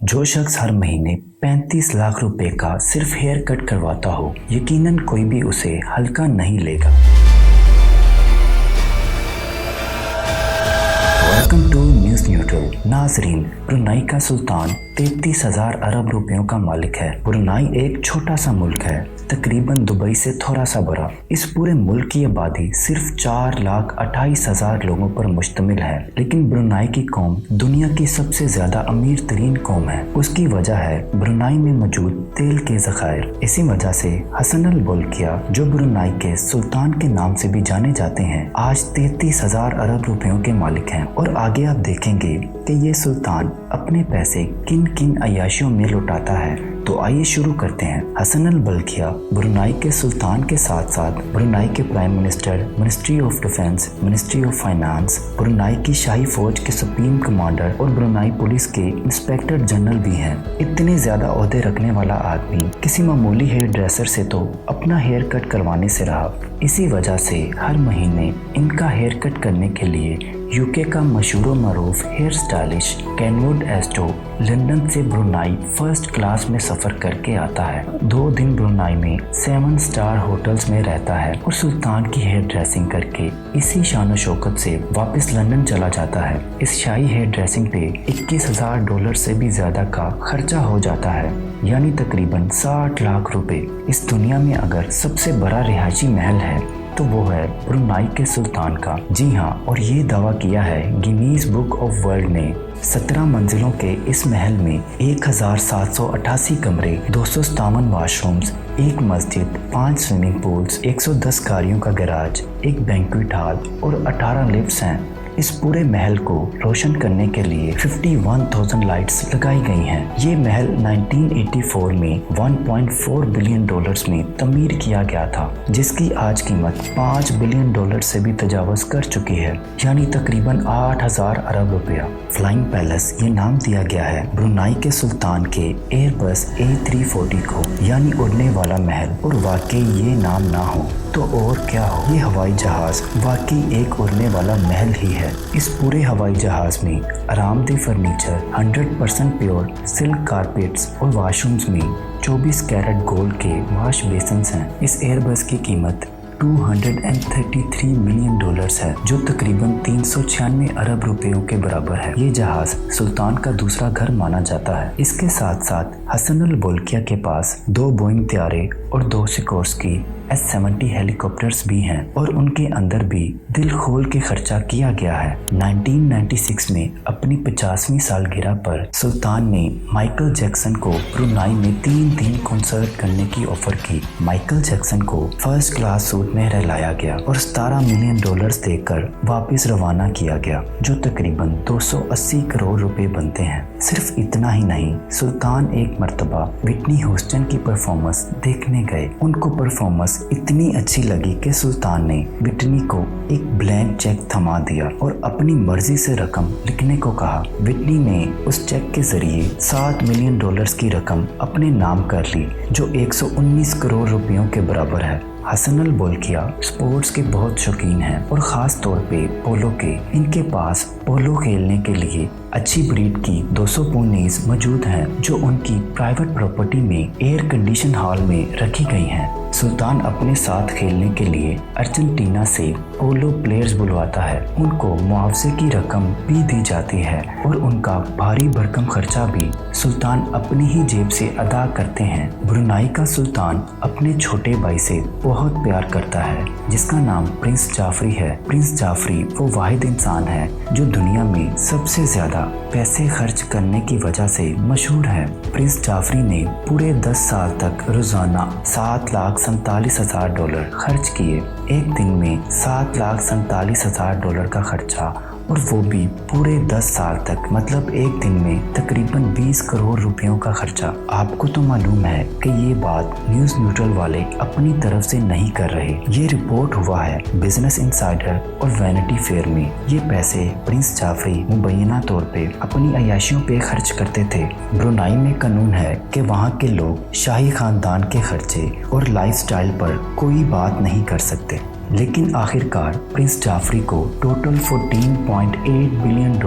जो शख्स हर महीने 35 लाख रुपए का सिर्फ हेयर कट करवाता हो, यकीनन कोई भी उसे हल्का नहीं लेगा। Welcome to News Neutral. नाजरीन, ब्रुनाई का सुल्तान 33,000 अरब रुपयों का मालिक है। ब्रुनाई एक छोटा सा मुल्क है, तकरीबन दुबई से थोड़ा सा बड़ा। इस पूरे मुल्क की आबादी सिर्फ 4,28,000 लोगों पर मुश्तमिल है, लेकिन ब्रुनाई की कौम दुनिया की सबसे ज्यादा अमीर तरीन कौम है। उसकी वजह है ब्रुनाई में मौजूद तेल के ज़खायर। इसी वजह से हसन अल बोल्किया, जो ब्रुनाई के सुल्तान के नाम से भी जाने जाते हैं, आज 33,000 अरब रुपयों के मालिक हैं। और आगे आप देखेंगे कि ये सुल्तान अपने पैसे किन किन अय्याशियों में लुटाता है। तो आइए शुरू करते हैं। हसन अल बोल्किया ब्रुनाई के सुल्तान के साथ साथ ब्रुनाई के prime minister, ministry of defence, ministry of finance, Brunei की शाही फौज के सुप्रीम कमांडर और ब्रुनाई पुलिस के इंस्पेक्टर जनरल भी हैं। इतने ज्यादा ओहदे रखने वाला आदमी किसी मामूली हेयर ड्रेसर से तो अपना हेयर कट करवाने से रहा। इसी वजह से हर महीने इनका हेयर कट करने के लिए यूके का मशहूर मरूफ हेयर स्टाइलिश कैनवुड एस्टो लंदन से ब्रुनाई फर्स्ट क्लास में सफर करके आता है। 2 दिन ब्रुनाई में 7 स्टार होटल्स में रहता है और सुल्तान की हेयर ड्रेसिंग करके इसी शान और शौकत से वापस लंदन चला जाता है। इस शाही हेयर ड्रेसिंग पे $21,000 से भी ज्यादा का खर्चा हो जाता है, यानी तकरीबन 60 लाख रुपए। इस दुनिया में अगर सबसे बड़ा रिहायशी महल है तो वो है ब्रुनाई के सुल्तान का। जी हाँ, और ये दावा किया है गिनीज बुक ऑफ वर्ल्ड ने। 17 मंजिलों के इस महल में 1,788 कमरे, 257 वाशरूम्स, एक मस्जिद, 5 स्विमिंग पूल्स, 110 गाड़ियों का गैराज, एक बैंक्वेट हॉल और 18 लिफ्ट्स हैं। इस पूरे महल को रोशन करने के लिए 51,000 लाइट्स लगाई गई हैं। ये महल 1984 में $1.4 बिलियन में तमीर किया गया था, जिसकी आज कीमत $5 बिलियन से भी तजावज कर चुकी है, यानी तकरीबन 8,000 अरब रुपया। फ्लाइंग पैलेस ये नाम दिया गया है ब्रुनाई के सुल्तान के एयरबस A340 को, यानी उड़ने वाला महल। और वाकई ये नाम ना हो तो और क्या हो, ये हवाई जहाज वाकई एक उड़ने वाला महल ही है। इस पूरे हवाई जहाज में आरामदेह फर्नीचर, 100% प्योर सिल्क कारपेट्स और वाशरूम्स में 24 कैरेट गोल्ड के वॉश बेसिन्स हैं। इस एयरबस की कीमत $233 मिलियन है, जो तकरीबन 396 अरब रुपयों के बराबर है। ये जहाज सुल्तान का दूसरा घर माना जाता है। इसके साथ साथ हसन अल बोल्किया के पास 2 बोइंग त्यारे और 2 सिकोर्स्की S-70 हेलीकॉप्टर्स भी हैं, और उनके अंदर भी दिल खोल के खर्चा किया गया है। 1996 में अपनी 50वीं सालगिरह पर सुल्तान ने माइकल जैक्सन को ब्रुनाई में 3 दिन कॉन्सर्ट करने की ऑफर की। माइकल जैक्सन को फर्स्ट क्लास सूट में रहलाया गया और $17 मिलियन देकर वापस रवाना किया गया, जो तकरीबन 280 करोड़ रुपए बनते हैं। सिर्फ इतना ही नहीं, सुल्तान एक मर्तबा विटनी ह्यूस्टन की परफॉर्मेंस देखने गए। उनको परफॉर्मेंस इतनी अच्छी लगी कि सुल्तान ने विटनी को एक ब्लैंक चेक थमा दिया और अपनी मर्जी से रकम लिखने को कहा। विटनी ने उस चेक के जरिए $7 मिलियन की रकम अपने नाम कर ली, जो 119 करोड़ रुपयों के बराबर है। हसन अल बोल्किया स्पोर्ट्स के बहुत शौकीन हैं और ख़ास तौर पे पोलो के। इनके पास पोलो खेलने के लिए अच्छी ब्रीड की 200 पोनीज मौजूद हैं, जो उनकी प्राइवेट प्रॉपर्टी में एयर कंडीशन हॉल में रखी गई हैं। सुल्तान अपने साथ खेलने के लिए अर्जेंटीना से पोलो प्लेयर्स बुलवाता है। उनको मुआवजे की रकम भी दी जाती है और उनका भारी भरकम खर्चा भी सुल्तान अपनी ही जेब से अदा करते हैं। ब्रुनाई का सुल्तान अपने छोटे भाई से बहुत प्यार करता है, जिसका नाम प्रिंस जाफरी है। प्रिंस जाफरी वो वाहिद इंसान है जो दुनिया में सबसे ज्यादा पैसे खर्च करने की वजह से मशहूर है। प्रिंस जाफरी ने पूरे 10 साल तक रोजाना $7,47,000 खर्च किए। एक दिन में $7,47,000 का खर्चा, और वो भी पूरे 10 साल तक, मतलब एक दिन में तकरीबन 20 करोड़ रुपयों का खर्चा। आपको तो मालूम है कि ये बात न्यूज़ न्यूट्रल वाले अपनी तरफ से नहीं कर रहे। ये रिपोर्ट हुआ है बिजनेस इनसाइडर और वैनिटी फेयर में। ये पैसे प्रिंस जाफरी मुबैना तौर पे अपनी अय्याशियों पे खर्च करते थे। ब्रुनाई में कानून है कि वहाँ के लोग शाही खानदान के खर्चे और लाइफस्टाइल पर कोई बात नहीं कर सकते। लेकिन आखिरकार प्रिंस जाफरी को टोटल $14.8 बिलियन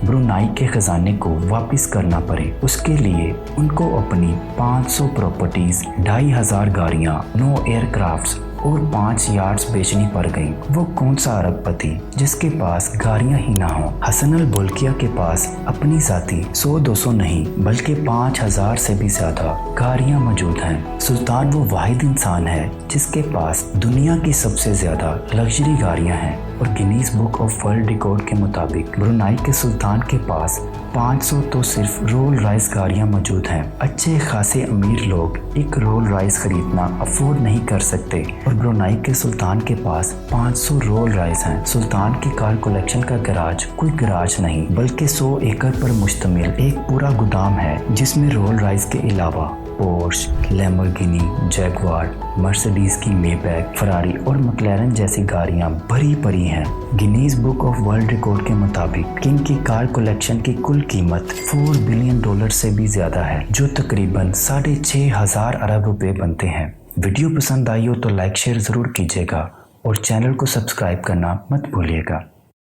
ब्रुनाई के खजाने को वापस करना पड़े। उसके लिए उनको अपनी 500 प्रॉपर्टीज, 2500 गाड़ियां, 9 एयरक्राफ्ट्स और 5 यार्ड्स बेचनी पड़ गईं। वो कौन सा अरबपति जिसके पास गाड़ियां ही ना हो। हसन अल बोल्किया के पास अपनी जाती 100-200 नहीं बल्कि 5000 से भी ज्यादा गाड़ियां मौजूद हैं। सुल्तान वो वाहिद इंसान है जिसके पास दुनिया की सबसे ज्यादा लग्जरी गाड़ियां हैं और Guinness book of world record के मुताबिक ब्रुनाई के सुल्तान के पास 500 तो सिर्फ रोल राइस गाड़ियां मौजूद हैं। अच्छे खासे अमीर लोग एक रोल राइस खरीदना अफोर्ड नहीं कर सकते और ब्रुनाई के सुल्तान के पास 500 रोल राइस हैं। सुल्तान की कार कलेक्शन का गराज कोई गराज नहीं बल्कि 100 एकड़ पर मुश्तमिल एक पूरा गोदाम है जिसमें रोल राइस के अलावा पोर्श, लैम्बोर्गिनी, जैगुआर, मर्सिडीज की मेबैक, फरारी और मैक्लेरन जैसी गाड़ियां भरी पड़ी हैं। Guinness book of world record के मुताबिक किंग की कार कलेक्शन की कुल कीमत $4 बिलियन से भी ज्यादा है, जो तकरीबन 6500 अरब रुपए बनते हैं। वीडियो पसंद आई हो तो लाइक शेयर जरूर कीजिएगा और चैनल को सब्सक्राइब करना मत भूलिएगा।